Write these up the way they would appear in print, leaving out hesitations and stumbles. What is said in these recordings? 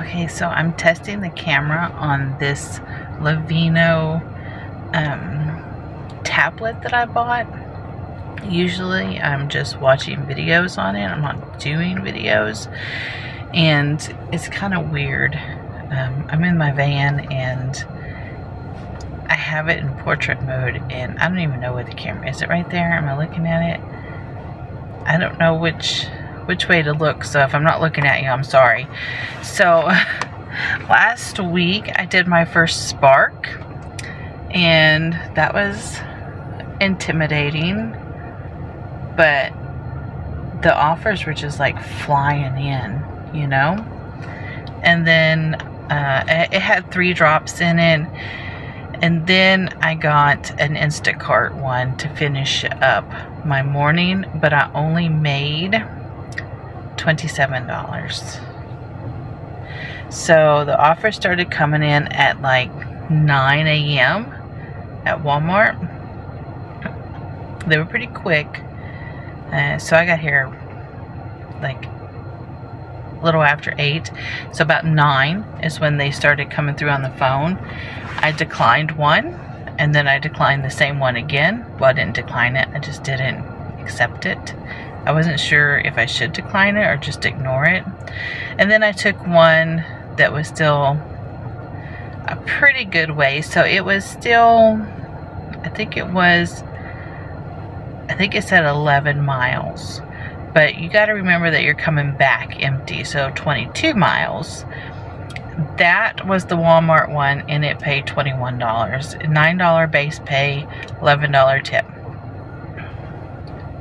Okay, so I'm testing the camera on this Levino tablet that I bought. Usually I'm just watching videos on it. I'm not doing videos. And it's kind of weird. I'm in my van and I have it in portrait mode and I don't even know where the camera is. It right there? Am I looking at it? I don't know which way to look, so if I'm not looking at you, I'm sorry. So last week I did my first spark and that was intimidating, but the offers were just like flying in, you know. And then it had 3 drops in it, and then I got an Instacart one to finish up my morning, but I only made $27. So the offer started coming in at like 9 a.m. at Walmart. They were pretty quick. So I got here like a little after 8. So about 9 is when they started coming through on the phone. I declined one, and then I declined the same one again. Well, I didn't decline it. I just didn't accept it. I wasn't sure if I should decline it or just ignore it. And then I took one that was still a pretty good way. So it was still, I think it said 11 miles. But you got to remember that you're coming back empty. So 22 miles. That was the Walmart one, and it paid $21. $9 base pay, $11 tip.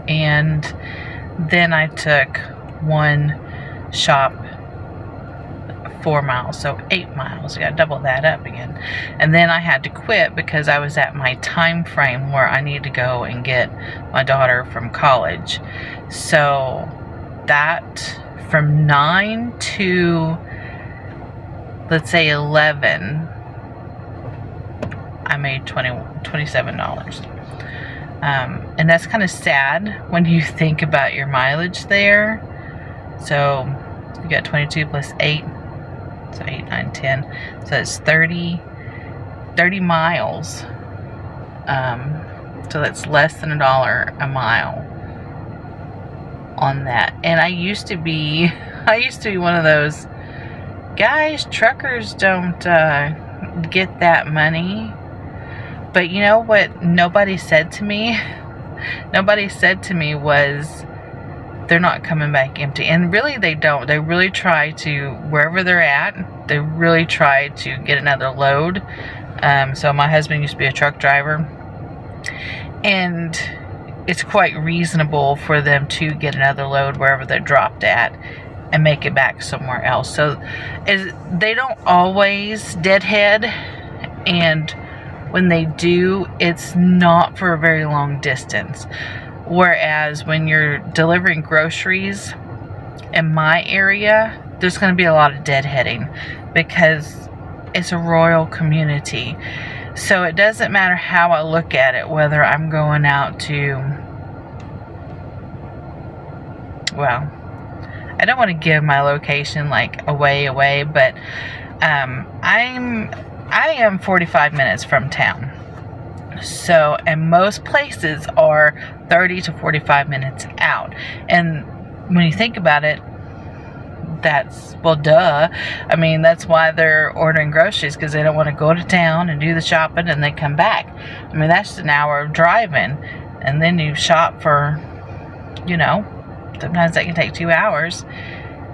And then I took one shop 4 miles, so 8 miles. I got to double that up again. And then I had to quit because I was at my time frame where I need to go and get my daughter from college. So that from 9 to, let's say 11, I made $27. And that's kind of sad when you think about your mileage there. So you got 22 plus 8, so 8, 9, 10. So it's 30 miles. So that's less than $1 a mile on that. And I used to be one of those guys, truckers don't get that money. But you know what nobody said to me? Nobody said to me was they're not coming back empty. And really they don't. They really try to, wherever they're at, they really try to get another load. So my husband used to be a truck driver. And it's quite reasonable for them to get another load wherever they're dropped at and make it back somewhere else. So they don't always deadhead, and when they do, it's not for a very long distance. Whereas when you're delivering groceries in my area, there's going to be a lot of deadheading because it's a rural community. So it doesn't matter how I look at it, whether I'm going out to, well, I don't want to give my location like away, but I am 45 minutes from town. So, and most places are 30 to 45 minutes out. And when you think about it, that's, well, duh. I mean, that's why they're ordering groceries, because they don't want to go to town and do the shopping and then come back. I mean, that's an hour of driving. And then you shop for, you know, sometimes that can take 2 hours.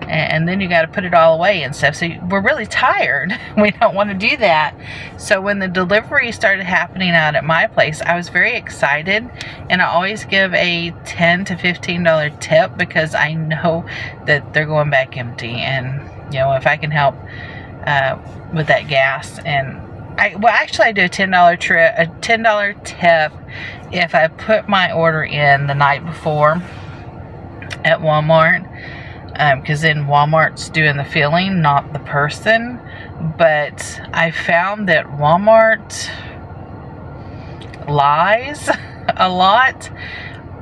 And then you got to put it all away and stuff. So we're really tired. We don't want to do that. So when the delivery started happening out at my place, I was very excited. And I always give a $10 to $15 tip because I know that they're going back empty. And, you know, if I can help with that gas. And I do a $10 tip if I put my order in the night before at Walmart. Because then Walmart's doing the filling, not the person. But I found that Walmart lies a lot.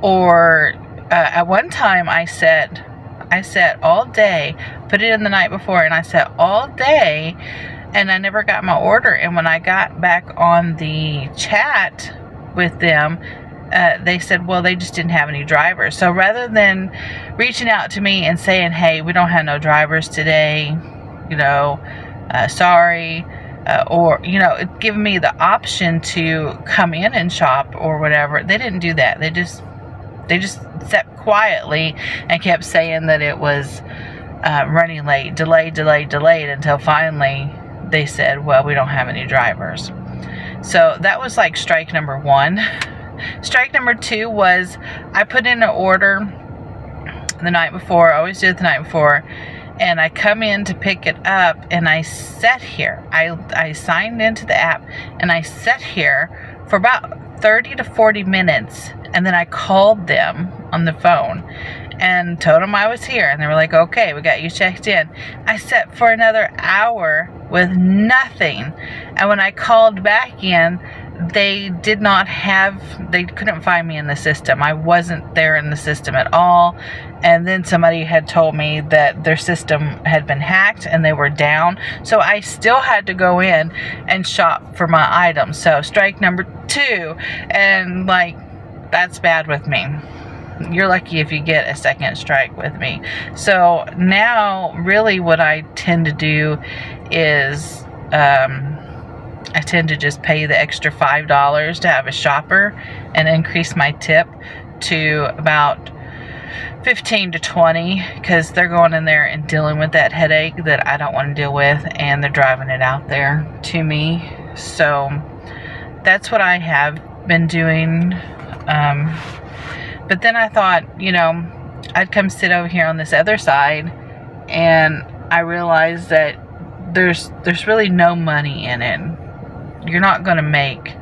Or at one time I said I sat all day, put it in the night before, and I sat all day, and I never got my order. And when I got back on the chat with them, they said, well, they just didn't have any drivers. So rather than reaching out to me and saying, hey, we don't have no drivers today, sorry, or, giving me the option to come in and shop or whatever, they didn't do that. They just sat quietly and kept saying that it was running late, delayed, until finally they said, well, we don't have any drivers. So that was like strike number 1. Strike number 2 was I put in an order the night before. I always do it the night before. And I come in to pick it up, and I sat here. I signed into the app, and I sat here for about 30 to 40 minutes. And then I called them on the phone and told them I was here. And they were like, okay, we got you checked in. I sat for another hour with nothing. And when I called back in, they couldn't find me in the system. I wasn't there in the system at all. And then somebody had told me that their system had been hacked and they were down. So I still had to go in and shop for my items. So strike number 2. And that's bad with me. You're lucky if you get a second strike with me. So now really what I tend to do is I tend to just pay the extra $5 to have a shopper and increase my tip to about 15 to 20, because they're going in there and dealing with that headache that I don't want to deal with, and they're driving it out there to me. So that's what I have been doing. But then I thought, I'd come sit over here on this other side, and I realized that there's really no money in it. You're not going to make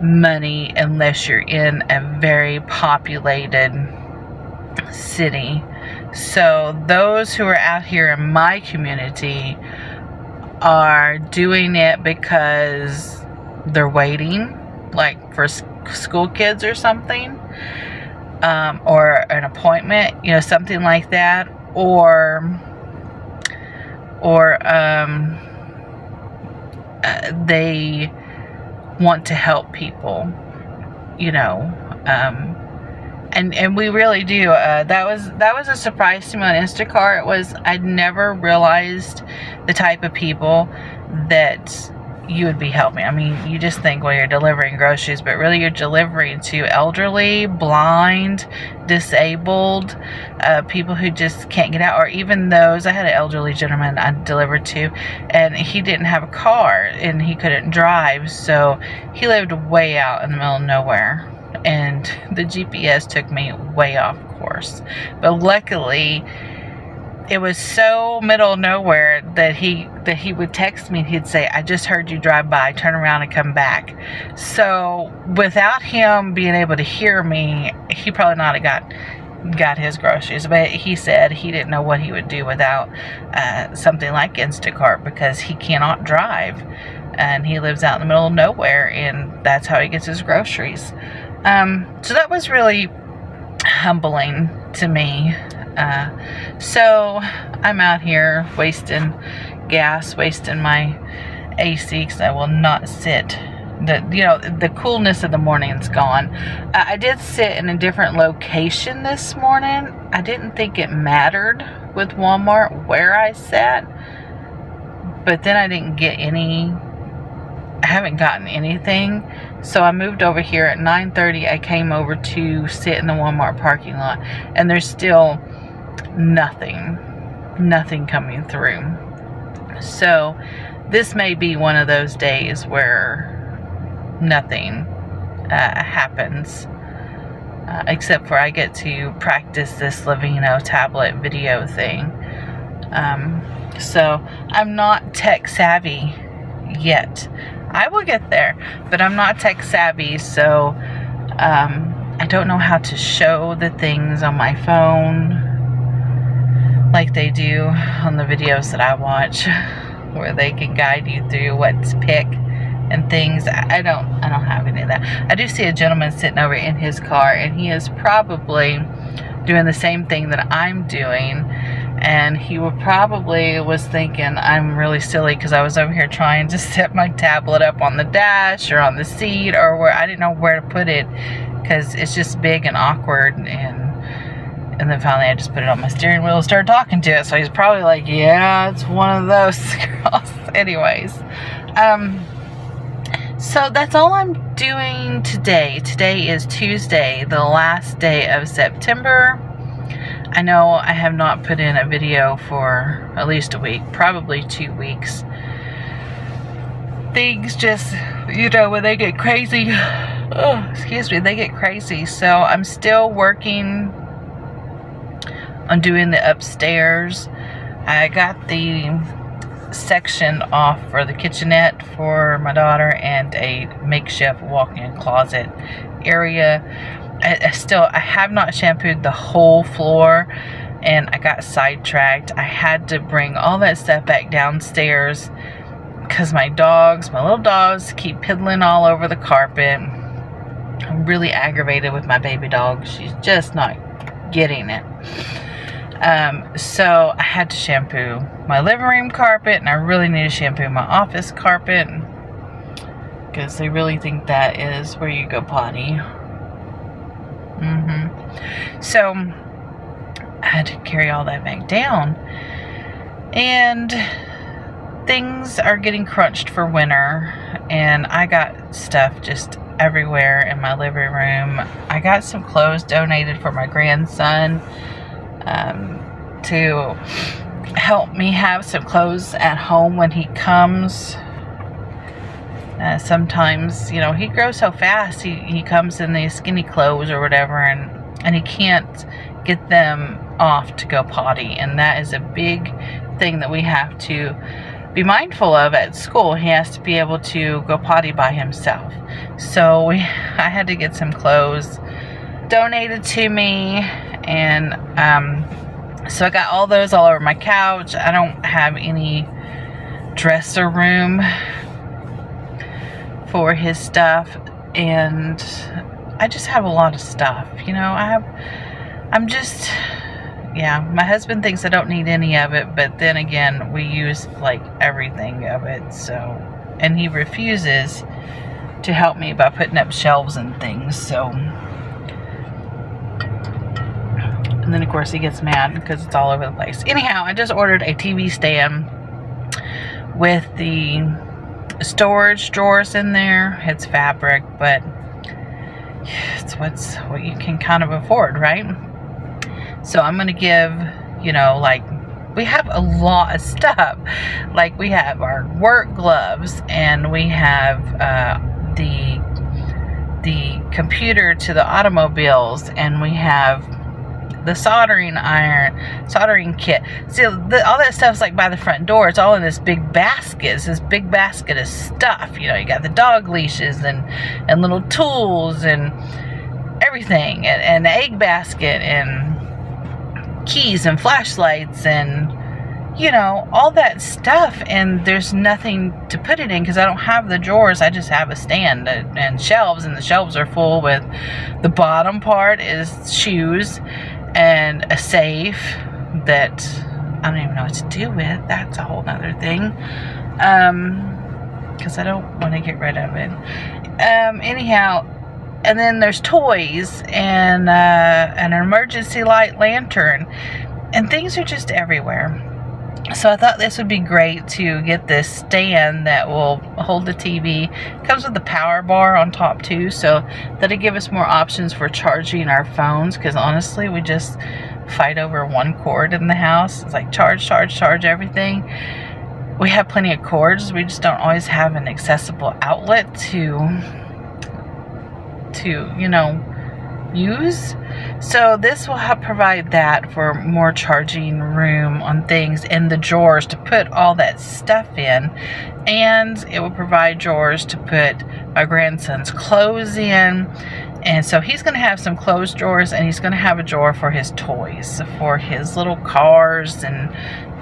money unless you're in a very populated city. So those who are out here in my community are doing it because they're waiting, like for school kids or something, or an appointment, something like that, or they want to help people, and we really do. That was a surprise to me on Instacart. I'd never realized the type of people that you would be helping. I mean, you just think, well, you're delivering groceries, but really you're delivering to elderly, blind, disabled, people who just can't get out, or even those. I had an elderly gentleman I delivered to, and he didn't have a car, and he couldn't drive, so he lived way out in the middle of nowhere, and the GPS took me way off course. But luckily, it was so middle of nowhere that he would text me and he'd say, I just heard you drive by, turn around and come back. So without him being able to hear me, he probably not have got his groceries. But he said he didn't know what he would do without something like Instacart, because he cannot drive and he lives out in the middle of nowhere, and that's how he gets his groceries. So that was really humbling to me. So I'm out here wasting gas, wasting my AC, because I will not sit. The coolness of the morning's gone. I did sit in a different location this morning. I didn't think it mattered with Walmart where I sat, but then I didn't get I haven't gotten anything. So I moved over here at 9:30. I came over to sit in the Walmart parking lot, and there's still nothing coming through. So this may be one of those days where nothing happens, except for I get to practice this Lavino tablet video thing. So I'm not tech savvy yet. I will get there, but I'm not tech savvy, so I don't know how to show the things on my phone like they do on the videos that I watch, where they can guide you through what to pick and things. I don't have any of that. I do see a gentleman sitting over in his car, and he is probably doing the same thing that I'm doing. And he probably was thinking I'm really silly because I was over here trying to set my tablet up on the dash or on the seat, or where I didn't know where to put it because it's just big and awkward. And then finally I just put it on my steering wheel and started talking to it. So he's probably like, yeah, it's one of those girls. Anyways, so that's all I'm doing today. Today is Tuesday, the last day of September. I know I have not put in a video for at least a week, probably 2 weeks. Things just, you know, when they get crazy, they get crazy. So I'm still working on doing the upstairs. I got the section off for the kitchenette for my daughter and a makeshift walk-in closet area. I have not shampooed the whole floor, and I got sidetracked. I had to bring all that stuff back downstairs because my little dogs keep piddling all over the carpet. I'm really aggravated with my baby dog. She's just not getting it. So I had to shampoo my living room carpet, and I really need to shampoo my office carpet because they really think that is where you go potty. So I had to carry all that back down, and things are getting crunched for winter, and I got stuff just everywhere in my living room. I got some clothes donated for my grandson to help me have some clothes at home when he comes. Sometimes, you know, he grows so fast, he comes in these skinny clothes or whatever, and he can't get them off to go potty, and that is a big thing that we have to be mindful of at school. He has to be able to go potty by himself. So I had to get some clothes donated to me, and so I got all those all over my couch. I don't have any dresser room for his stuff, and I just have a lot of stuff, you know. My husband thinks I don't need any of it, but then again, we use like everything of it, so, and he refuses to help me by putting up shelves and things, so, and then of course he gets mad because it's all over the place. Anyhow, I just ordered a TV stand with the storage drawers in there. It's fabric, but it's what you can kind of afford, right? So I'm gonna give, you know, like, we have a lot of stuff. Like, we have our work gloves, and we have the computer to the automobiles, and we have the soldering kit. See, all that stuff's like by the front door. It's all in this big basket. It's this big basket of stuff. You know, you got the dog leashes and little tools and everything, and the egg basket and keys and flashlights and, you know, all that stuff. And there's nothing to put it in because I don't have the drawers. I just have a stand and shelves, and the shelves are full with, the bottom part is shoes and a safe that I don't even know what to do with. That's a whole nother thing, because I don't want to get rid of it. Anyhow, and then there's toys and an emergency light lantern, and things are just everywhere. So I thought this would be great to get this stand that will hold the TV. It comes with the power bar on top too, so that'll give us more options for charging our phones, because honestly we just fight over one cord in the house. It's like charge everything. We have plenty of cords, we just don't always have an accessible outlet to you know, use. So this will help provide that for more charging room on things, and the drawers to put all that stuff in, and it will provide drawers to put my grandson's clothes in. And so he's going to have some clothes drawers, and he's going to have a drawer for his toys, for his little cars and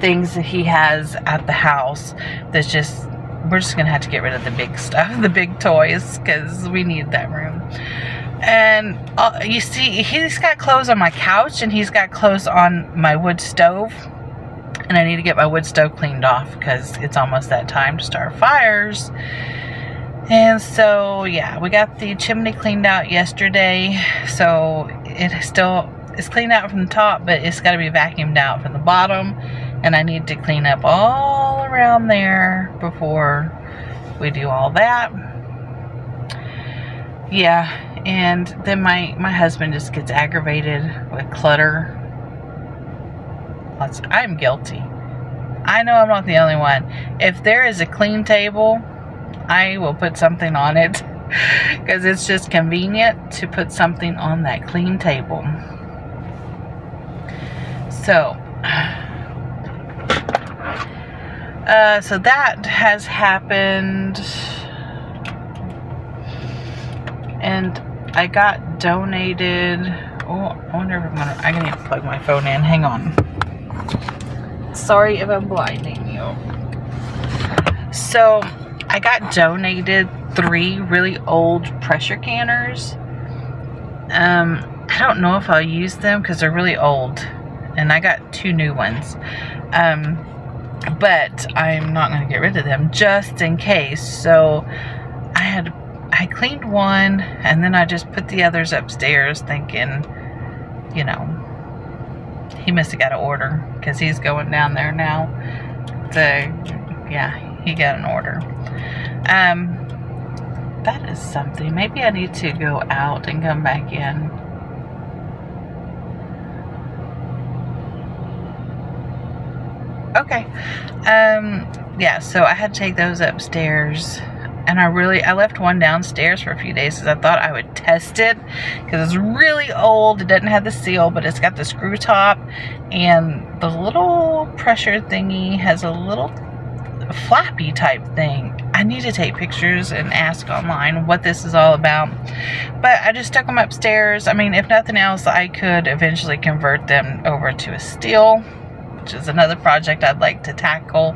things that he has at the house. That's just, we're just going to have to get rid of the big stuff, the big toys, because we need that room. And you see, he's got clothes on my couch and he's got clothes on my wood stove. And I need to get my wood stove cleaned off because it's almost that time to start fires. And so, yeah, we got the chimney cleaned out yesterday. So it's cleaned out from the top, but it's got to be vacuumed out from the bottom. And I need to clean up all around there before we do all that. Yeah, and then my husband just gets aggravated with clutter. I'm guilty. I know I'm not the only one. If there is a clean table, I will put something on it because it's just convenient to put something on that clean table. So, so that has happened, and I got donated. Oh, I wonder if I need to plug my phone in. Hang on. Sorry if I'm blinding you. So, I got donated 3 really old pressure canners. I don't know if I'll use them because they're really old. And I got 2 new ones. But I'm not going to get rid of them just in case. So, I cleaned one and then I just put the others upstairs thinking, you know, he must have got an order because he's going down there now. Yeah, he got an order. That is something. Maybe I need to go out and come back in. Okay. Yeah, so I had to take those upstairs. And I left one downstairs for a few days because I thought I would test it. Because it's really old. It doesn't have the seal, but it's got the screw top. And the little pressure thingy has a little flappy type thing. I need to take pictures and ask online what this is all about. But I just stuck them upstairs. I mean, if nothing else, I could eventually convert them over to a steel, which is another project I'd like to tackle.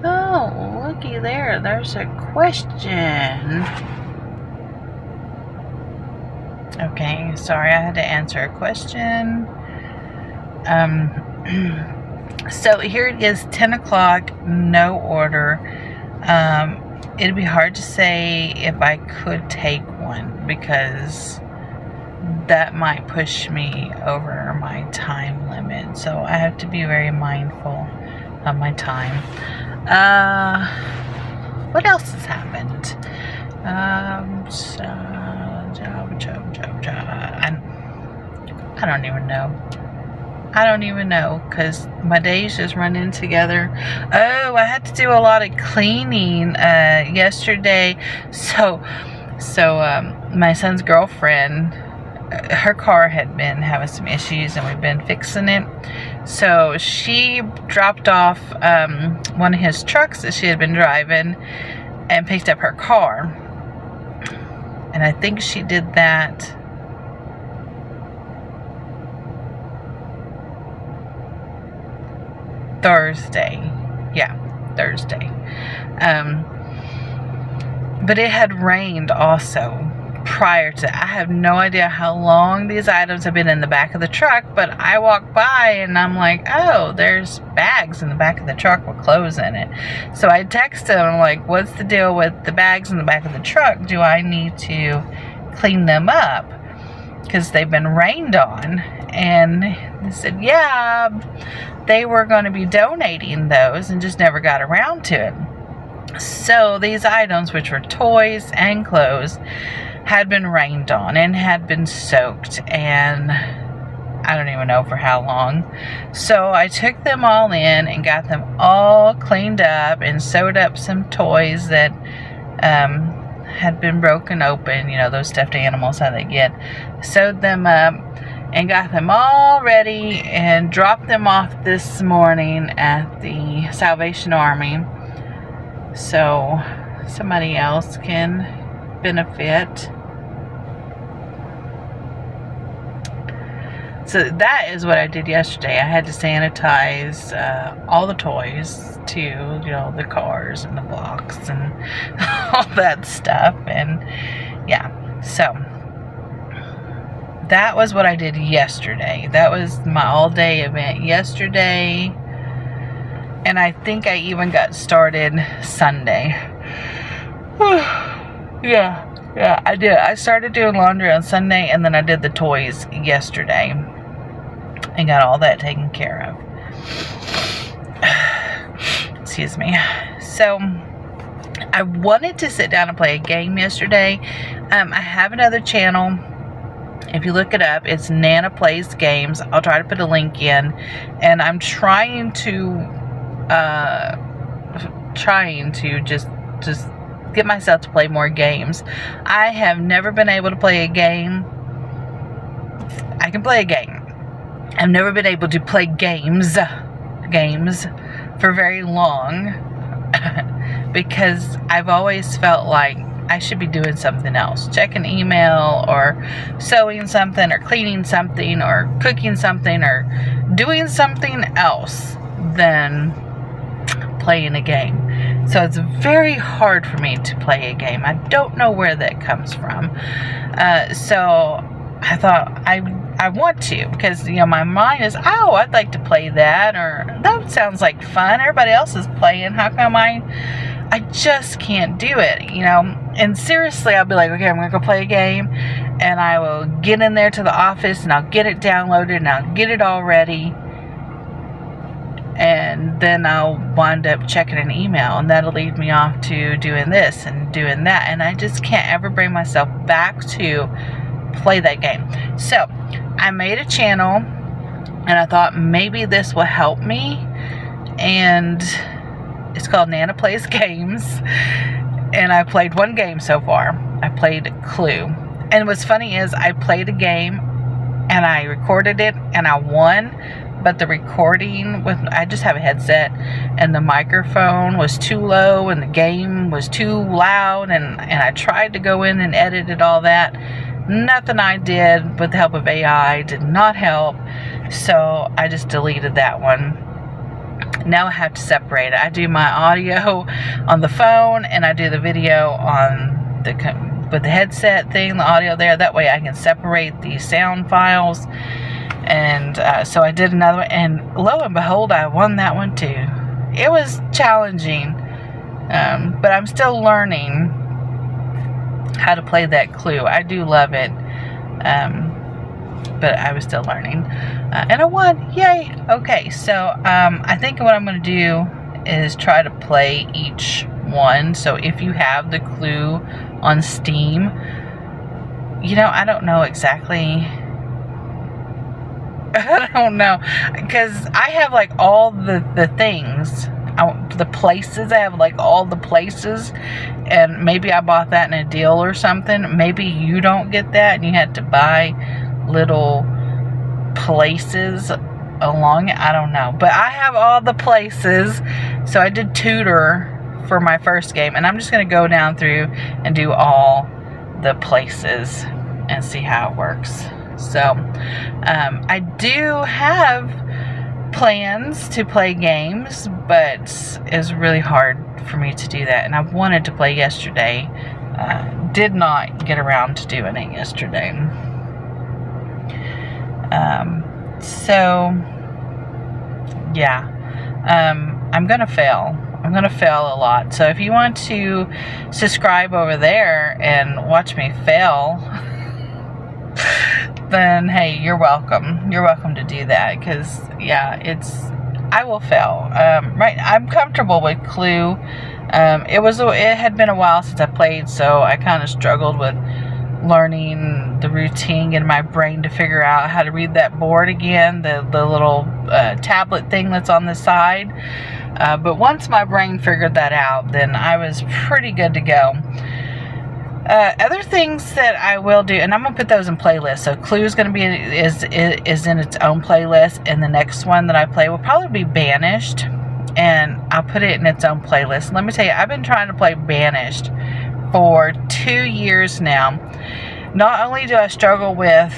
Oh, looky there. There's a question. Okay, sorry, I had to answer a question. So here it is, 10 o'clock, no order. It'd be hard to say if I could take one because that might push me over my time limit. So I have to be very mindful of my time. What else has happened? I don't even know. I don't even know because my days just run in together. Oh, I had to do a lot of cleaning yesterday. So my son's girlfriend, her car had been having some issues and we've been fixing it. So she dropped off one of his trucks that she had been driving and picked up her car. And I think she did that Thursday. Yeah, Thursday. But it had rained also prior to. I have no idea how long these items have been in the back of the truck, but I walked by and I'm like, oh, there's bags in the back of the truck with clothes in it. So I texted him, I'm like, what's the deal with the bags in the back of the truck? Do I need to clean them up? Because they've been rained on. And they said, yeah, they were going to be donating those and just never got around to it. So these items, which were toys and clothes, had been rained on and had been soaked, and I don't even know for how long. So I took them all in and got them all cleaned up and sewed up some toys that had been broken open, you know, those stuffed animals, how they get. Sewed them up and got them all ready and dropped them off this morning at the Salvation Army so somebody else can benefit. So that is what I did yesterday. I had to sanitize all the toys too, you know, the cars and the blocks and all that stuff. And yeah, so that was what I did yesterday. That was my all-day event yesterday. And I think I even got started Sunday. Yeah, I did. I started doing laundry on Sunday, and then I did the toys yesterday and got all that taken care of. Excuse me. So I wanted to sit down and play a game yesterday. I have another channel. If you look it up, it's Nana Plays Games. I'll try to put a link in, and I'm trying to just get myself to play more games. I have never been able to play a game. I can play a game. I've never been able to play games for very long because I've always felt like I should be doing something else. Checking email or sewing something or cleaning something or cooking something or doing something else than playing a game. So it's very hard for me to play a game. I don't know where that comes from. So I thought I want to, because, you know, my mind is, oh, I'd like to play that, or that sounds like fun. Everybody else is playing. How come I just can't do it, you know? And seriously, I'll be like, okay, I'm going to go play a game, and I will get in there to the office, and I'll get it downloaded, and I'll get it all ready, and then I'll wind up checking an email, and that'll lead me off to doing this and doing that, and I just can't ever bring myself back to play that game. So I made a channel, and I thought maybe this will help me, and it's called Nana Plays Games, and I played one game so far. I played Clue, and what's funny is I played a game and I recorded it and I won, but the recording with, I just have a headset, and the microphone was too low and the game was too loud, and I tried to go in and edit it, all that. Nothing I did with the help of AI did not help, so I just deleted that one. Now I have to separate it. I do my audio on the phone, and I do the video on with the headset thing, the audio there. That way I can separate the sound files. And so I did another one, and lo and behold, I won that one too. It was challenging, but I'm still learning how to play that Clue. I do love it, but I was still learning, and I won. Yay! Okay, so I think what I'm going to do is try to play each one. So if you have the Clue on Steam, you know, I don't know exactly. I don't know, because I have like all the things, the places. I have like all the places, and maybe I bought that in a deal or something. Maybe you don't get that and you had to buy little places along it. I don't know, but I have all the places. So I did tutor for my first game, and I'm just going to go down through and do all the places and see how it works. So I do have plans to play games, but it's really hard for me to do that, and I wanted to play yesterday. Did not get around to doing it yesterday. So yeah, I'm gonna fail. I'm gonna fail a lot. So if you want to subscribe over there and watch me fail, then hey, you're welcome. You're welcome to do that, because yeah, I will fail. Right, I'm comfortable with Clue. It had been a while since I played, so I kind of struggled with learning the routine in my brain to figure out how to read that board again, the little tablet thing that's on the side. But once my brain figured that out, then I was pretty good to go. Other things that I will do, and I'm gonna put those in playlists. So Clue is gonna be is in its own playlist, and the next one that I play will probably be Banished, and I'll put it in its own playlist. And let me tell you, I've been trying to play Banished for 2 years now. Not only do I struggle with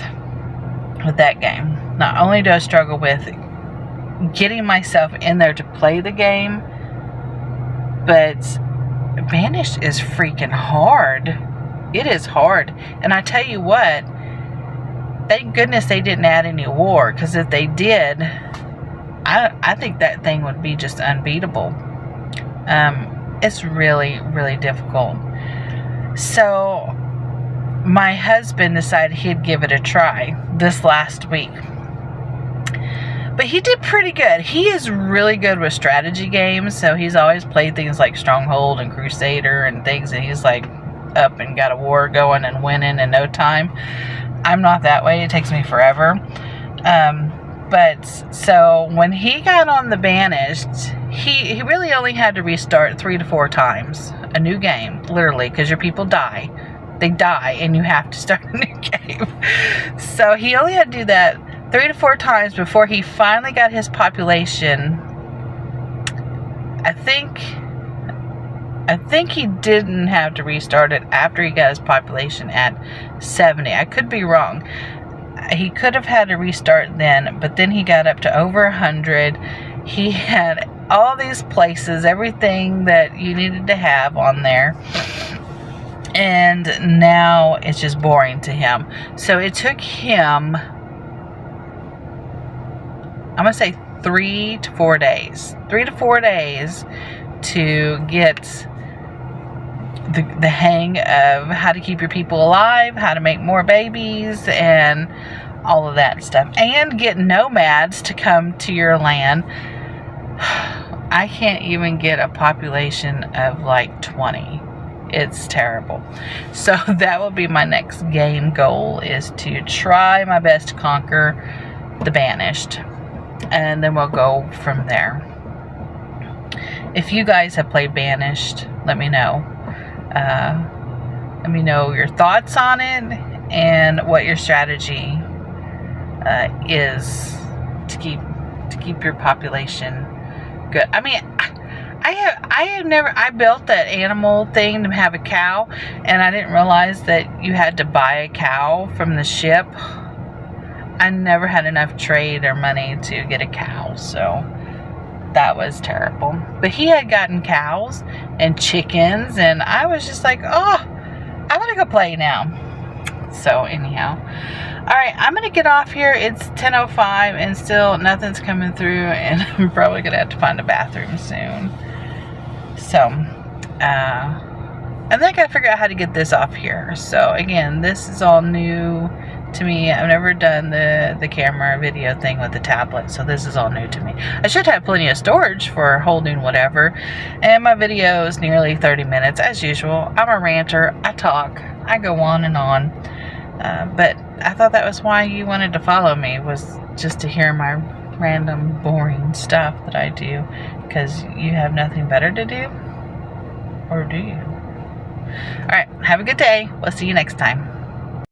that game, Not only do I struggle with getting myself in there to play the game, but Banished is freaking hard. It is hard. And I tell you what, thank goodness they didn't add any war, because if they did, I think that thing would be just unbeatable. It's really, really difficult. So my husband decided he'd give it a try this last week. But he did pretty good. He is really good with strategy games. So he's always played things like Stronghold and Crusader and things. And he's like up and got a war going and winning in no time. I'm not that way. It takes me forever. But so when he got on the Banished, he really only had to restart 3 to 4 times. A new game, literally, because your people die. They die and you have to start a new game. So he only had to do that 3 to 4 times before he finally got his population. I think he didn't have to restart it after he got his population at 70. I could be wrong. He could have had to restart then, but then he got up to over 100. He had all these places, everything that you needed to have on there. And now it's just boring to him. So it took him, I'm going to say 3 to 4 days. 3 to 4 days to get the hang of how to keep your people alive, how to make more babies, and all of that stuff. And get nomads to come to your land. I can't even get a population of like 20. It's terrible. So that will be my next game goal, is to try my best to conquer the Banished. And then we'll go from there. If you guys have played Banished, let me know. Let me know your thoughts on it and what your strategy is to keep your population good. I mean, I built that animal thing to have a cow, and I didn't realize that you had to buy a cow from the ship. I never had enough trade or money to get a cow, so that was terrible. But he had gotten cows and chickens, and I was just like, oh, I want to go play now. So anyhow, all right, I'm gonna get off here. It's 10:05 and still nothing's coming through, and I'm probably gonna have to find a bathroom soon. So and then I gotta figure out how to get this off here. So again, this is all new to me. I've never done the camera video thing with the tablet, so this is all new to me. I should have plenty of storage for holding whatever, and my video is nearly 30 minutes as usual. I'm a ranter. I talk. I go on and on. But I thought that was why you wanted to follow me, was just to hear my random boring stuff that I do, because you have nothing better to do, or do you? Alright, have a good day. We'll see you next time.